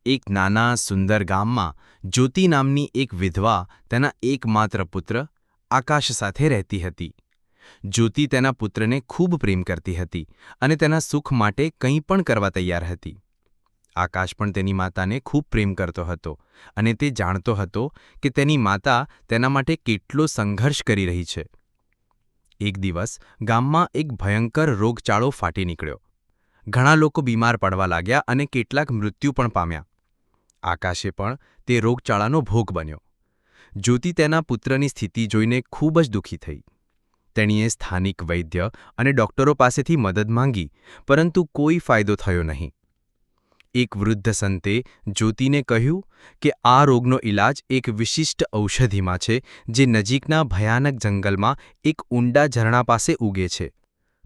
એક નાના સુંદર ગામમાં જ્યોતિ નામની એક વિધવા તેના એકમાત્ર પુત્ર આકાશ સાથે રહેતી હતી. જ્યોતિ તેના પુત્રને ખૂબ પ્રેમ કરતી હતી અને તેના સુખ માટે કંઈ પણ કરવા તૈયાર હતી. આકાશ પણ તેની માતાને ખૂબ પ્રેમ કરતો હતો અને તે જાણતો હતો કે તેની માતા તેના માટે કેટલો સંઘર્ષ કરી રહી છે. એક દિવસ ગામમાં એક ભયંકર રોગચાળો ફાટી નીકળ્યો. ઘણા લોકો બીમાર પડવા લાગ્યા અને કેટલાક મૃત્યુ પણ પામ્યા. આકાશે પણ તે રોગચાળાનો ભોગ બન્યો. જ્યોતિ તેના પુત્રની સ્થિતિ જોઈને ખૂબ જ દુઃખી થઈ. તેણીએ સ્થાનિક વૈદ્ય અને ડોક્ટરો પાસેથી મદદ માંગી, પરંતુ કોઈ ફાયદો થયો નહીં. એક વૃદ્ધ સંતે જ્યોતિને કહ્યું કે આ રોગનો ઇલાજ એક વિશિષ્ટ ઔષધિમાં છે, જે નજીકના ભયાનક જંગલમાં એક ઊંડા ઝરણા પાસે ઉગે છે.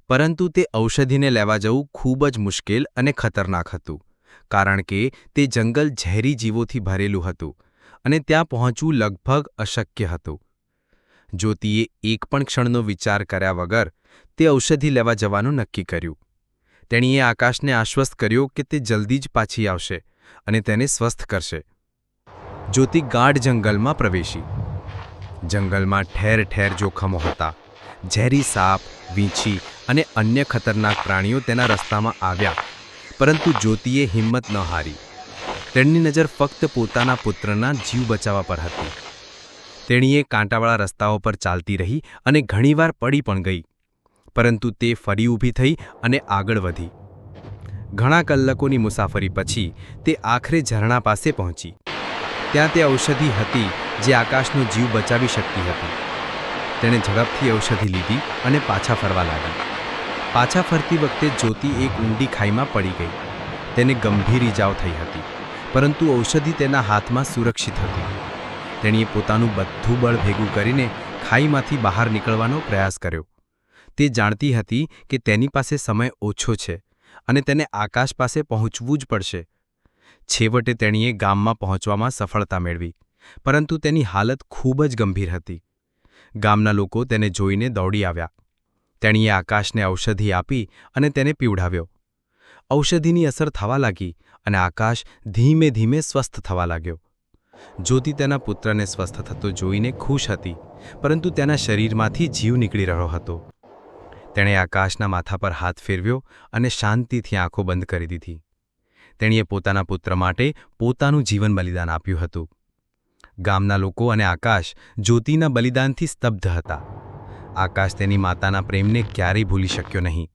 પરંતુ તે ઔષધિને લેવા જવું ખૂબ જ મુશ્કેલ અને ખતરનાક હતું, કારણ કે તે જંગલ ઝેરી જીવોથી ભરેલું હતું અને ત્યાં પહોંચવું લગભગ અશક્ય હતું. જ્યોતિએ એક પણ ક્ષણનો વિચાર કર્યા વગર તે ઔષધિ લેવા જવાનું નક્કી કર્યું. તેણીએ આકાશને આશ્વસ્ત કર્યો કે તે જલ્દી જ પાછી આવશે અને તેને સ્વસ્થ કરશે. જ્યોતિ ગાઢ જંગલમાં પ્રવેશી. જંગલમાં ઠેર ઠેર જોખમો હતા. ઝેરી સાપ, વીંછી અને અન્ય ખતરનાક પ્રાણીઓ તેના રસ્તામાં આવ્યા, પરંતુ જ્યોતિએ હિંમત ન હારી. તેની નજર ફક્ત પોતાના પુત્રના જીવ બચાવવા પર હતી. તેણીએ કાંટાવાળા રસ્તાઓ પર ચાલતી રહી અને ઘણીવાર પડી પણ ગઈ, પરંતુ તે ફરી ઊભી થઈ અને આગળ વધી. ઘણા કલાકોની મુસાફરી પછી તે આખરે ઝરણા પાસે પહોંચી. ત્યાં તે ઔષધિ હતી જે આકાશનો જીવ બચાવી શકતી હતી. તેણે ઝડપથી ઔષધિ લીધી અને પાછા ફરવા લાગી. પાછા ફરતી વખતે જ્યોતિ એક ઊંડી ખાઈમાં પડી ગઈ. તેને ગંભીર ઈજાઓ થઈ હતી, પરંતુ ઔષધિ તેના હાથમાં સુરક્ષિત હતી. તેણીએ પોતાનું બધું બળ ભેગું કરીને ખાઈમાંથી બહાર નીકળવાનો પ્રયાસ કર્યો. તે જાણતી હતી કે તેની પાસે સમય ઓછો છે અને તેને આકાશ પાસે પહોંચવું જ પડશે. છેવટે તેણીએ ગામમાં પહોંચવામાં સફળતા મેળવી, પરંતુ તેની હાલત ખૂબ જ ગંભીર હતી. ગામના લોકો તેને જોઈને દોડી આવ્યા. તેણીએ આકાશને ઔષધિ આપી અને તેને પીવડાવ્યો. ઔષધિની અસર થવા લાગી અને આકાશ ધીમે ધીમે સ્વસ્થ થવા લાગ્યો. જ્યોતિ તેના પુત્રને સ્વસ્થ થતો જોઈને ખુશ હતી, પરંતુ તેના શરીરમાંથી જીવ નીકળી રહ્યો હતો. તેણે આકાશના માથા પર હાથ ફેરવ્યો અને શાંતિથી આંખો બંધ કરી દીધી. તેણીએ પોતાના પુત્ર માટે પોતાનું જીવન બલિદાન આપ્યું હતું. ગામના લોકો અને આકાશ જ્યોતિના બલિદાનથી સ્તબ્ધ હતા. આકાશ તેની માતાના પ્રેમને ક્યારેય ભૂલી શક્યો નહીં.